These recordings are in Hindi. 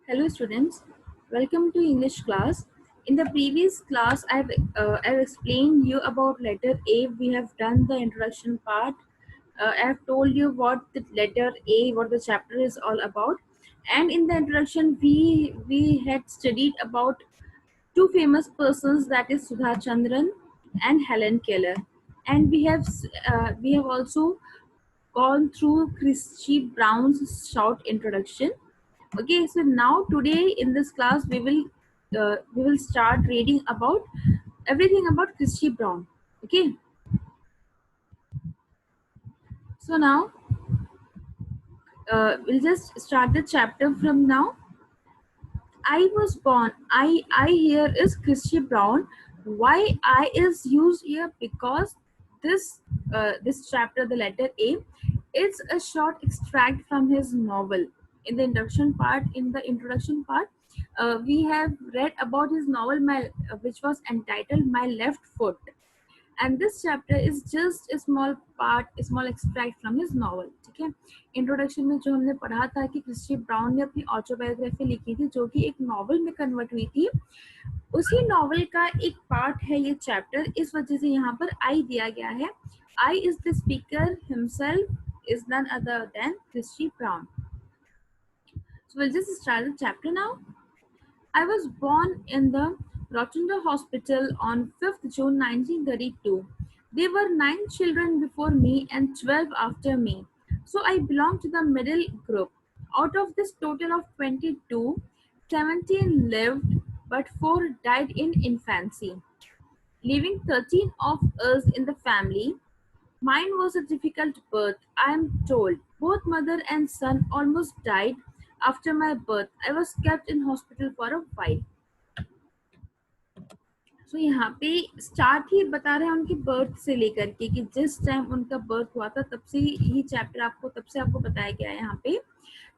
Hello students, welcome to English class. In the previous class, I've explained you about letter A. We have done the introduction part. I have told you what the letter A, what the chapter is all about. And in the introduction, we had studied about two famous persons, that is Sudha Chandran and Helen Keller. And we have also gone through Christy Brown's short introduction. Okay, so now today in this class we will start reading about everything about Christy Brown. Okay, so now we'll just start the chapter from now. I was born. I here is Christy Brown. Why I is used here? Because this chapter, the letter A, it's a short extract from his novel. In the introduction part, we have read about his novel, which was entitled My Left Foot, and this chapter is just a small part, a small extract from his novel. ठीक है, इंट्रोडक्शन में जो हमने पढ़ा था कि क्रिस्टी ब्राउन ने अपनी ऑटोबायोग्राफी लिखी थी जो कि एक नॉवल में कन्वर्ट हुई थी, उसी नॉवल का एक पार्ट है ये चैप्टर, इस वजह से यहाँ पर आई दिया गया है. I is the speaker himself is none other than Christy Brown. So we'll just start the chapter now. I was born in the Rotunda Hospital on 5th June 1932. There were 9 children before me and 12 after me. So I belong to the middle group. Out of this total of 22, 17 lived, but 4 died in infancy, leaving 13 of us in the family. Mine was a difficult birth, I am told. Both mother and son almost died after my birth. I was kept in hospital for a while. So यहाँ पे स्टार्ट ही बता रहे हैं उनकी बर्थ से लेकर के कि जिस टाइम उनका बर्थ हुआ था तब से ही चैप्टर आपको तब से आपको बताया गया है. यहाँ पे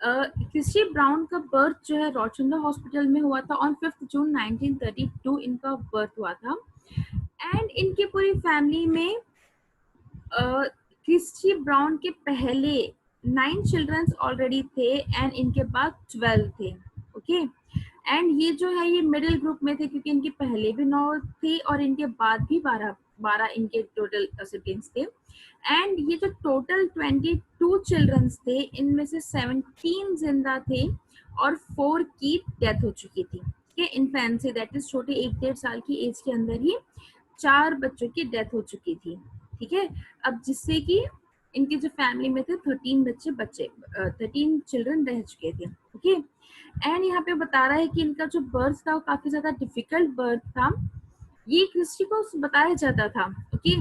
क्रिस्टी ब्राउन का बर्थ जो है रोचंडा हॉस्पिटल में हुआ था ऑन 5 जून 1932. इनका बर्थ हुआ था एंड इनकी पूरी फैमिली में क्रिस्टी ब्राउन के पहले 9 चिल्ड्रंस ऑलरेडी थे एंड इनके बाद 12 थे. ओके, एंड ये जो है ये मिडिल ग्रुप में थे क्योंकि इनके पहले भी 9 थे और इनके बाद भी 12 इनके टोटल सिबलिंग्स थे. एंड ये जो टोटल 22 चिल्ड्रंस थे, इनमें से 17 जिंदा थे और 4 की डेथ हो चुकी थी. ठीक है, इन्फेंसी दैट इज छोटे 1-1.5 साल की एज के अंदर ही 4 बच्चों की डेथ हो चुकी थी. ठीक है, अब जिससे कि इनके जो फैमिली में थे 13 चिल्ड्रन रह चुके थे. ओके, एंड यहाँ पे बता रहा है कि इनका जो बर्थ था वो काफी ज्यादा डिफिकल्ट बर्थ था. ये क्रिस्टी को बताया जाता था ओके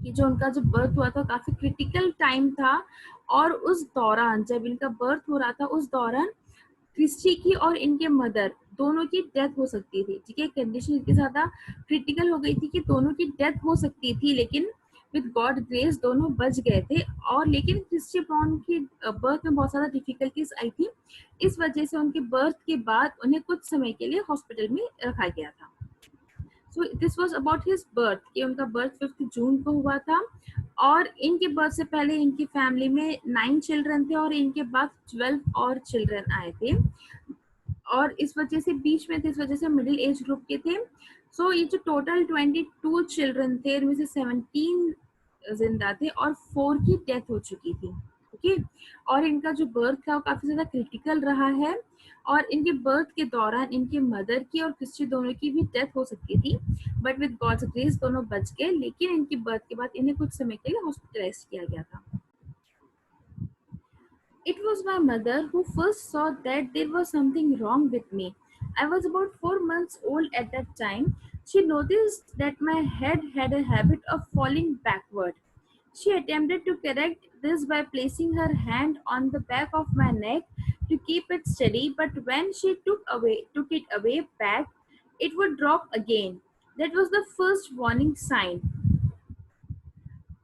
कि जो उनका जो बर्थ हुआ था काफी क्रिटिकल टाइम था और उस दौरान जब इनका बर्थ हो रहा था उस दौरान क्रिस्टी की और इनके मदर दोनों की डेथ हो सकती थी. ठीक है, कंडीशन इतनी ज्यादा क्रिटिकल हो गई थी कि दोनों की डेथ हो सकती थी, लेकिन विद गॉड ग्रेस दोनों बच गए थे. और लेकिन क्रिस्टी ब्राउन की बर्थ में बहुत ज्यादा डिफिकल्टीज आई थी, इस वजह से उनके बर्थ के बाद उन्हें कुछ समय के लिए हॉस्पिटल में रखा गया था. So this was about his birth कि उनका बर्थ 5 जून को हुआ था और इनके बर्थ से पहले इनकी फैमिली में 9 चिल्ड्रन थे और इनके बाद 12 और चिल्ड्रन आए थे और इस वजह से बीच में थे, इस वजह से मिडिल एज ग्रुप के थे. सो ये जो टोटल 22 चिल्ड्रन थे इनमें से 17 जिंदा थे और 4 की डेथ हो चुकी थी. ओके, और इनका जो बर्थ था वो काफी ज्यादा क्रिटिकल रहा है और इनके बर्थ के दौरान इनके मदर की और क्रिस्टी दोनों की भी डेथ हो सकती थी, बट विद गॉड्स ग्रेस दोनों बच गए, लेकिन इनकी बर्थ के बाद इन्हें कुछ समय के लिए हॉस्पिटलाइज किया गया था. It was my mother who first saw that there was something wrong with me. I was about 4 months old at that time. She noticed that my head had a habit of falling backward. She attempted to correct this by placing her hand on the back of my neck to keep it steady, but when she took it away back, it would drop again. That was the first warning sign.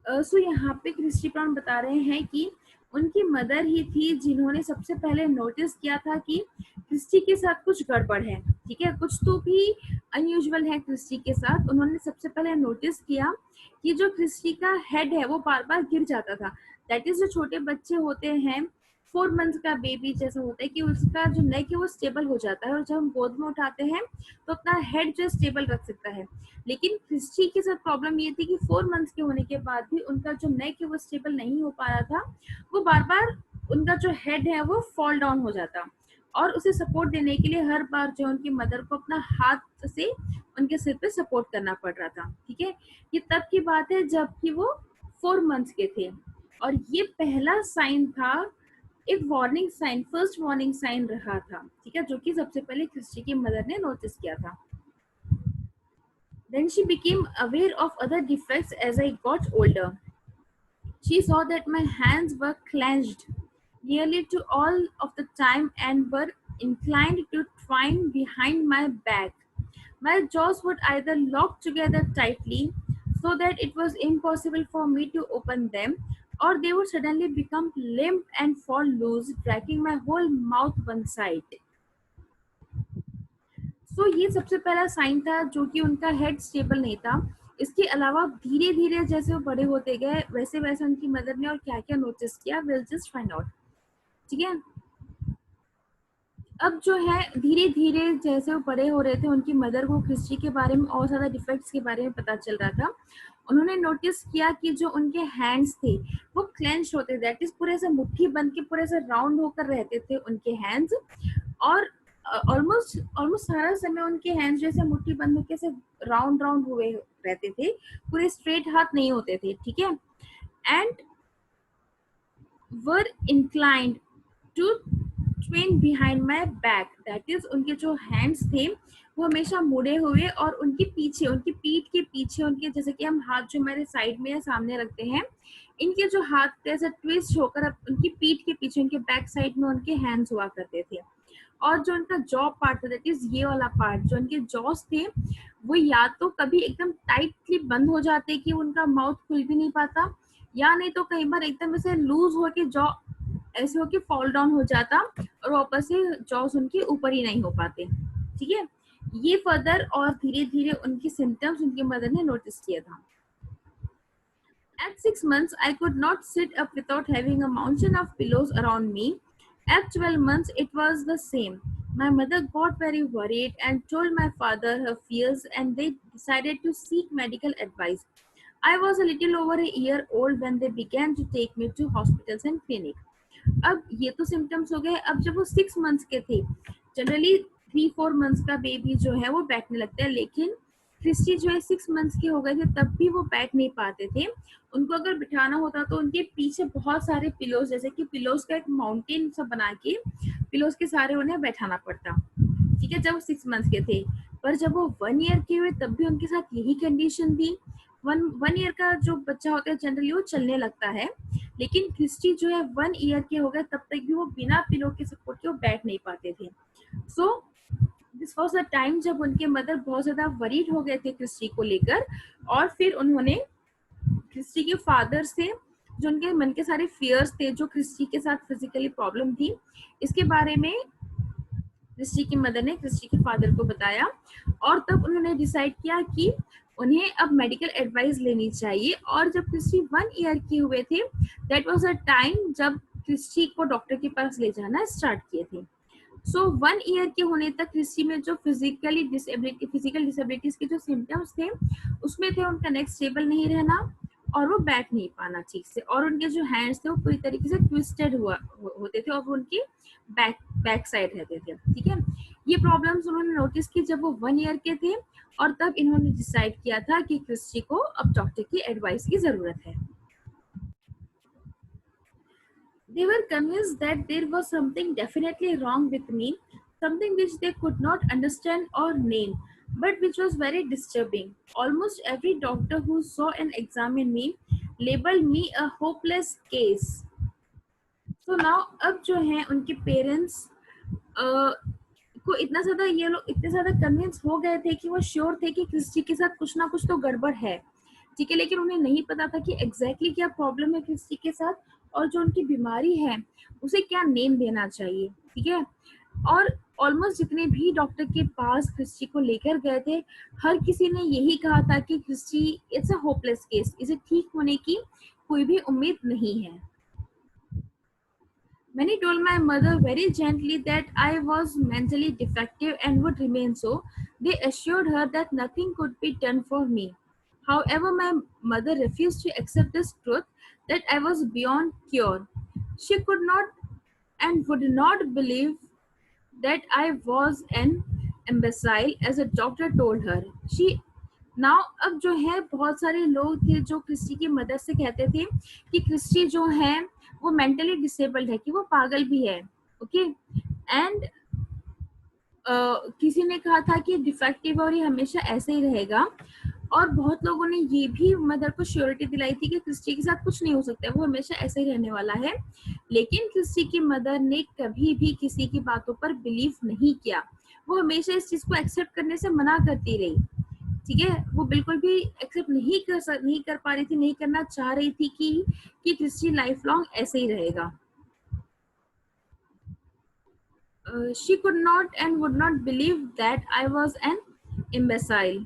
सो यहाँ पे क्रिस्टी ब्राउन बता रहे हैं कि उनकी मदर ही थी जिन्होंने सबसे पहले नोटिस किया था कि क्रिस्टी के साथ कुछ गड़बड़ है. ठीक है, कुछ तो भी अनयूजुअल है क्रिस्टी के साथ. उन्होंने सबसे पहले नोटिस किया कि जो क्रिस्टी का हेड है वो बार बार गिर जाता था. दैट इज जो छोटे बच्चे होते हैं 4 मंथ्स का बेबी जैसा होता है कि उसका जो नेक है वो स्टेबल हो जाता है और जब हम गोद में उठाते हैं तो अपना हेड जो स्टेबल रख सकता है। लेकिन क्रिस्टी के साथ प्रॉब्लम ये थी कि 4 मंथ्स के होने के बाद भी उनका जो नेक है वो स्टेबल नहीं हो पा रहा था। वो बार बार उनका जो हेड है वो फॉल डाउन हो जाता और उसे सपोर्ट देने के लिए हर बार जो उनकी मदर को अपना हाथ से उनके सिर पे सपोर्ट करना पड़ रहा था। ठीक है, ये तब की बात है जबकि वो 4 मंथ्स के थे और ये पहला साइन था, एक warning sign, first warning sign रहा था। ठीक है, जो कि सबसे पहले क्रिस्टी की मदर ने नोटिस किया था। Then she became aware of other defects as I got older. She saw that my hands were clenched nearly to all of the time and were inclined to twine behind my back. My jaws would either lock together tightly so that it was impossible for me to open them, or they would suddenly become limp and fall loose, dragging my whole mouth one side. सो ये सबसे पहला साइन था जो कि उनका हेड स्टेबल नहीं था। इसके अलावा धीरे धीरे जैसे वो बड़े होते गए वैसे वैसे उनकी मदर ने और क्या क्या नोटिस किया, विल जस्ट फाइंड आउट। ठीक है, अब जो है धीरे धीरे जैसे वो बड़े हो रहे थे उनकी मदर को क्रिस्टी के बारे में और ज़्यादा डिफेक्ट्स के बारे में पता चल रहा था। उन्होंने नोटिस किया कि जो उनके हैंड्स थे वो क्लेंच होते, दैट इज पूरे से मुट्ठी बन के पूरे से राउंड होकर रहते थे उनके हैंड्स। और ऑलमोस्ट ऑलमोस्ट सारा समय उनके हैंड्स जैसे मुट्ठी बंद होकर से राउंड राउंड हुए रहते थे, पूरे स्ट्रेट हाथ नहीं होते थे। ठीक है, and were inclined to twin behind my back, that is उनके जो हैंड्स थे वो हमेशा मुड़े हुए और उनके पीछे, उनकी पीठ के पीछे, उनके जैसे कि हम हाथ जो हमारे साइड में या सामने रखते हैं, इनके जो हाथ थे ऐसे ट्विस्ट होकर उनकी पीठ के पीछे उनके बैक साइड में उनके हैंड्स हुआ करते थे। और जो उनका जॉ पार्ट था, दैट इज ये वाला पार्ट, जो उनके जॉस थे वो या तो कभी एकदम टाइटली बंद हो जाते कि उनका माउथ खुल भी नहीं पाता, या नहीं तो कई बार एकदम ऐसे लूज होके जॉ ऐसे होके फॉल डाउन हो जाता और वापस से जॉस उनके ऊपर ही नहीं हो पाते। ठीक है, ये फर्दर और धीरे धीरे उनकी सिम्टम्स उनकी मदर ने नोटिस किया था। At 6 months, I could not sit up without having a mountain of pillows around me. At 12 months, it was the same. My mother got very worried and told my father her fears, and they decided to seek medical advice. I was a little over a year old when they began to take me to hospitals and clinics. अब ये तो सिम्टम्स हो गए। अब जब वो 6 मंथ्स के थे, जनरली 3-4 मंथ्स का बेबी जो है वो बैठने लगता है, लेकिन क्रिस्टी जो है 6 मंथ्स के हो गए थे तब भी वो बैठ नहीं पाते थे। उनको अगर बिठाना होता तो उनके पीछे बहुत सारे पिलोज, जैसे कि पिलोज का एक माउंटेन सा बना के पिलोज के सारे उन्हें बैठाना पड़ता। ठीक है, जब वो 6 मंथ्स के थे। पर जब वो 1 ईयर के हुए तब भी उनके साथ यही कंडीशन थी। वन ईयर का जो बच्चा होता है जनरली वो चलने लगता है, लेकिन क्रिस्टी जो है 1 ईयर के हो गए तब तक भी वो बिना पिलो के सपोर्ट के वो बैठ नहीं पाते थे। So this was the time जब उनके मदर बहुत ज्यादा वरीड हो गए थे क्रिस्टी को लेकर, और फिर उन्होंने क्रिस्टी के फादर से जो उनके मन के सारे फियर्स थे, जो क्रिस्टी के साथ फिजिकली प्रॉब्लम थी, इसके बारे में क्रिस्टी की मदर ने क्रिस्टी के फादर को बताया। और तब उन्होंने डिसाइड किया कि उन्हें अब मेडिकल एडवाइस लेनी चाहिए। और जब क्रिस्टी 1 ईयर के हुए थे, दैट वाज अ टाइम जब क्रिस्टी को डॉक्टर के पास ले जाना स्टार्ट किए थे। सो 1 ईयर के होने तक क्रिस्टी में जो फिजिकल डिसेबिलिटीज के जो सिम्टम्स थे उसमें थे उनका नेक स्टेबल नहीं रहना और वो बैठ नहीं पाना ठीक से, और उनके जो हैंड्स थे वो पूरी तरीके से ट्विस्टेड होते थे और वो उनकी बैक साइड रहते थे। ठीक है, ये प्रॉब्लम्स उन्होंने नोटिस की जब वो 1 ईयर के थे, और तब इन्होंने डिसाइड किया था कि क्रिस्टी को अब डॉक्टर की एडवाइस की जरूरत है। They were convinced that there was something definitely wrong with me, something which they could not understand or name, but which was very disturbing. Almost every doctor who saw and examined me labeled me a hopeless case. So now अब जो है उनके पेरेंट्स को इतना ज्यादा, ये लोग इतने ज्यादा कन्विंस हो गए थे कि वो श्योर थे कि क्रिस्टी के साथ कुछ ना कुछ तो गड़बड़ है। ठीक है, लेकिन उन्हें नहीं पता था कि एग्जैक्टली क्या प्रॉब्लम है क्रिस्टी के साथ और जो उनकी बीमारी है उसे क्या नेम देना चाहिए। ठीक है, और ऑलमोस्ट जितने भी डॉक्टर के पास क्रिस्टी को लेकर गए थे, हर किसी ने यही कहा था कि Christy it's a hopeless case, इसे ठीक होने की कोई भी उम्मीद नहीं है। Many told my mother very gently that I was mentally defective and would remain so. They assured her that nothing could be done for me. However, my mother refused to accept this truth that I was beyond cure. She could not and would not believe that I was an imbecile as a doctor told her. She now अब जो है बहुत सारे लोग थे जो क्रिस्टी की मदद से कहते थे कि क्रिस्टी जो है वो मेंटली डिसेबल्ड है, कि वो पागल भी है, ओके। एंड किसी ने कहा था कि डिफेक्टिव और ये हमेशा ऐसे ही रहेगा, और बहुत लोगों ने ये भी मदर को श्योरिटी दिलाई थी कि क्रिस्टी के साथ कुछ नहीं हो सकता है, वो हमेशा ऐसे ही रहने वाला है। लेकिन क्रिस्टी की मदर ने कभी भी किसी की बातों पर बिलीव नहीं किया, वो हमेशा इस चीज को एक्सेप्ट करने से मना करती रही, ठीक है। वो बिल्कुल भी एक्सेप्ट नहीं कर पा रही थी, नहीं करना चाह रही थी कि क्रिस्टी लाइफ लॉन्ग ऐसे ही रहेगा। She could not and would not believe that I was an imbecile.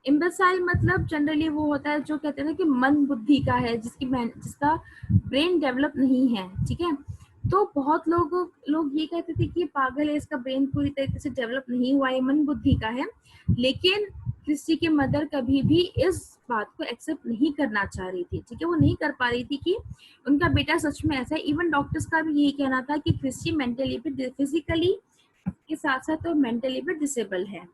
इम्बेसाइल मतलब जनरली वो होता है जो कहते हैं ना कि मन बुद्धि का है, जिसका ब्रेन डेवलप नहीं है, ठीक है। तो बहुत लोग ये कहते थे कि ये पागल है, इसका ब्रेन पूरी तरीके से डेवलप नहीं हुआ है, मन बुद्धि का है। लेकिन क्रिस्टी की मदर कभी भी इस बात को एक्सेप्ट नहीं करना चाह रही थी, ठीक है। वो नहीं कर पा रही थी कि उनका बेटा सच में ऐसा है। इवन डॉक्टर्स का भी यही कहना था कि क्रिस्टी मेंटली भी, फिजिकली के साथ साथ वो मेंटली भी डिसेबल है।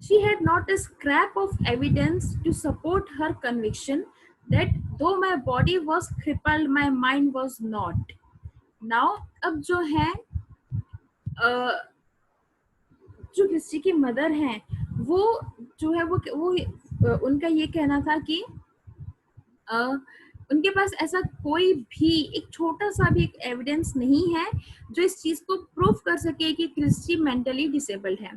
She had not a scrap of evidence to support her conviction that though my body was crippled, my mind was not. Now, अब जो है जो क्रिस्टी की मदर हैं, वो जो है वो उनका ये कहना था कि उनके पास ऐसा कोई भी एक छोटा सा भी एक एविडेंस नहीं है जो इस चीज को प्रूव कर सके कि क्रिस्टी मेंटली डिसेबल्ड है,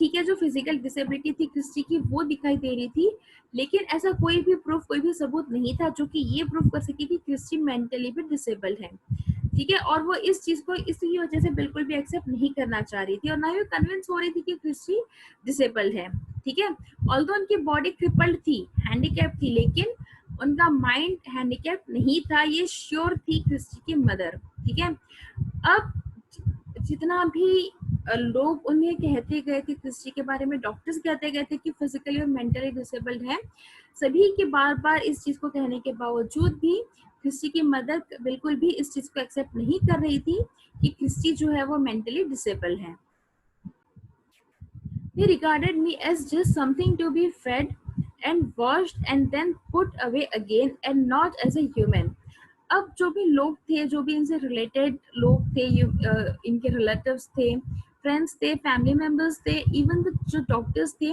ठीक है। जो फिजिकल डिसेबिलिटी थी क्रिस्टी की वो दिखाई दे रही थी, लेकिन ऐसा कोई भी प्रूफ, कोई भी सबूत नहीं था जो कि ये प्रूफ कर सके कि क्रिस्टी मेंटली भी डिसेबल्ड है, ठीक है। और वो इस चीज को इसी वजह से बिल्कुल भी एक्सेप्ट नहीं करना चाह रही थी, और ना ही कन्विंस हो रही थी कि क्रिस्टी डिसेबल्ड है, ठीक है। ऑल्दो उनकी बॉडी क्रिपल्ड थी, हैंडीकैप थी, लेकिन उनका माइंड हैंडीकैप नहीं था, ये श्योर थी क्रिस्टी की मदर, ठीक है। अब जितना भी लोग उन्हें कहते गए थे क्रिस्टी के बारे में, डॉक्टर्स कहते गए थे कि फिजिकली और मेंटली डिसेबल्ड है, सभी के बार बार इस चीज को कहने के बावजूद भी क्रिस्टी की मदर बिल्कुल भी इस चीज को एक्सेप्ट नहीं कर रही थी कि क्रिस्टी जो है वो मेंटली डिसेबल्ड है। They regarded me as just something to be fed and washed and then put away again and not as a human. अब जो भी लोग थे, जो भी इनसे रिलेटेड लोग थे, इनके रिलेटिव्स थे, फ्रेंड्स थे, फैमिली मेंबर्स थे, इवन जो डॉक्टर्स थे,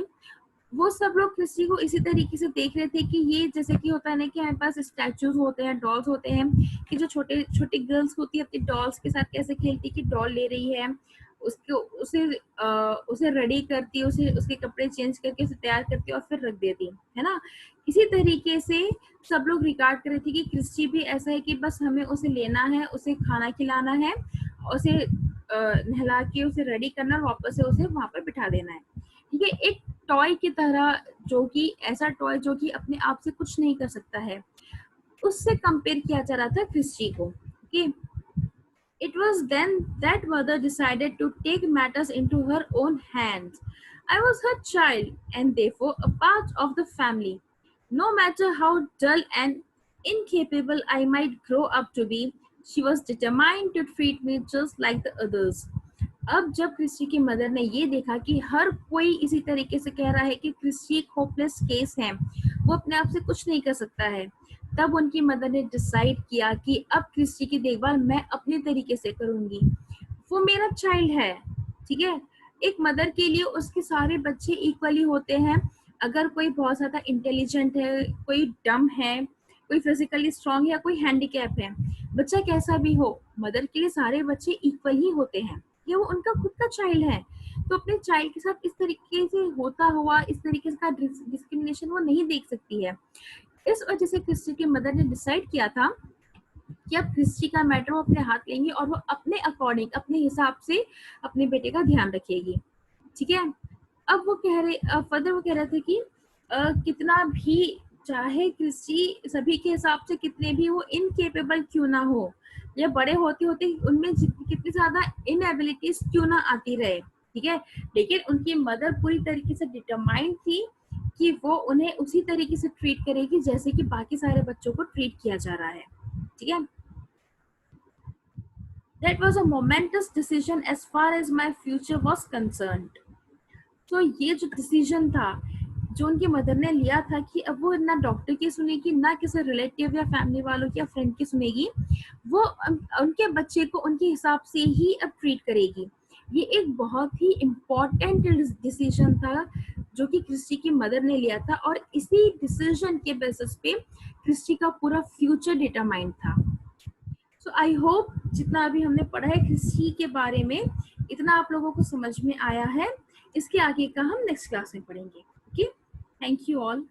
वो सब लोग क्रिस्टी को इसी तरीके से देख रहे थे कि ये जैसे कि होता है ना कि हमारे पास स्टैचूज होते हैं, डॉल्स होते हैं, कि जो छोटे छोटी गर्ल्स होती है अपनी डॉल्स के साथ कैसे खेलती कि डॉल ले रही है, उसको उसे रेडी करती, उसे उसके कपड़े चेंज करके उसे तैयार करती और फिर रख देती है ना। इसी तरीके से सब लोग रिगार्ड कर रहे थे कि क्रिस्टी भी ऐसा है कि बस हमें उसे लेना है, उसे खाना खिलाना है, उसे नहला के उसे रेडी करना और वापस से उसे वहां पर बिठा देना है, ठीक है। एक टॉय की तरह, जो कि ऐसा टॉय जो कि अपने आप से कुछ नहीं कर सकता है, उससे कंपेयर किया जा रहा था क्रिस्टी को, okay. It was then that mother decided to take matters into her own hands. I was her child and therefore a part of the family. No matter how dull and incapable I might grow up to be, she was determined to treat me just like the others. अब जब क्रिस्टी की मदर ने ये देखा कि हर कोई इसी तरीके से कह रहा है कि क्रिस्टी एक होपलेस केस है, वो अपने आप से कुछ नहीं कर सकता है, तब उनकी मदर ने डिसाइड किया कि अब क्रिस्टी की देखभाल मैं अपने तरीके से करूंगी। वो मेरा चाइल्ड है, ठीक है। एक मदर के लिए उसके सारे बच्चे इक्वली होते हैं। अगर कोई बहुत ज्यादा इंटेलिजेंट है, कोई डम है, कोई फिजिकली स्ट्रांग या कोई हैंडीकैप है, बच्चा कैसा भी हो, मदर के लिए सारे बच्चे इक्वल ही होते हैं, ये वो उनका खुद का चाइल्ड है। तो अपने चाइल्ड के साथ इस तरीके से होता हुआ इस तरीके का डिस्क्रिमिनेशन वो नहीं देख सकती है। इस वजह से क्रिस्टी की मदर ने डिसाइड किया था कि अब क्रिस्टी का मैटर वो अपने हाथ लेंगे और वो अपने अकॉर्डिंग, अपने हिसाब से अपने बेटे का ध्यान रखेगी, ठीक है। अब वो कह रहे फर्दर वो कह रहे थे कि कितना भी चाहे क्रिस्टी सभी के हिसाब से कितने भी वो इनकेपेबल क्यों ना हो, या बड़े होते होते उनमें कितनी ज्यादा इनएबिलिटीज क्यों ना आती रहे, ठीक है, लेकिन उनकी मदर पूरी तरीके से डिटरमाइंड थी कि वो उन्हें उसी तरीके से ट्रीट करेगी जैसे कि बाकी सारे बच्चों को ट्रीट किया जा रहा है, ठीक है। That was a momentous decision as far as my future was concerned. तो ये जो डिसीजन था जो उनकी मदर ने लिया था कि अब वो ना डॉक्टर की सुनेगी ना किसी रिलेटिव या फैमिली वालों की या फ्रेंड की सुनेगी, वो उनके बच्चे को उनके हिसाब से ही अब ट्रीट करेगी। ये एक बहुत ही इम्पोर्टेंट डिसीजन था जो कि क्रिस्टी की मदर ने लिया था, और इसी डिसीजन के बेसिस पे क्रिस्टी का पूरा फ्यूचर डिटरमाइंड था। सो आई होप जितना अभी हमने पढ़ा है क्रिस्टी के बारे में, इतना आप लोगों को समझ में आया है। इसके आगे का हम नेक्स्ट क्लास में पढ़ेंगे। Okay, thank you all.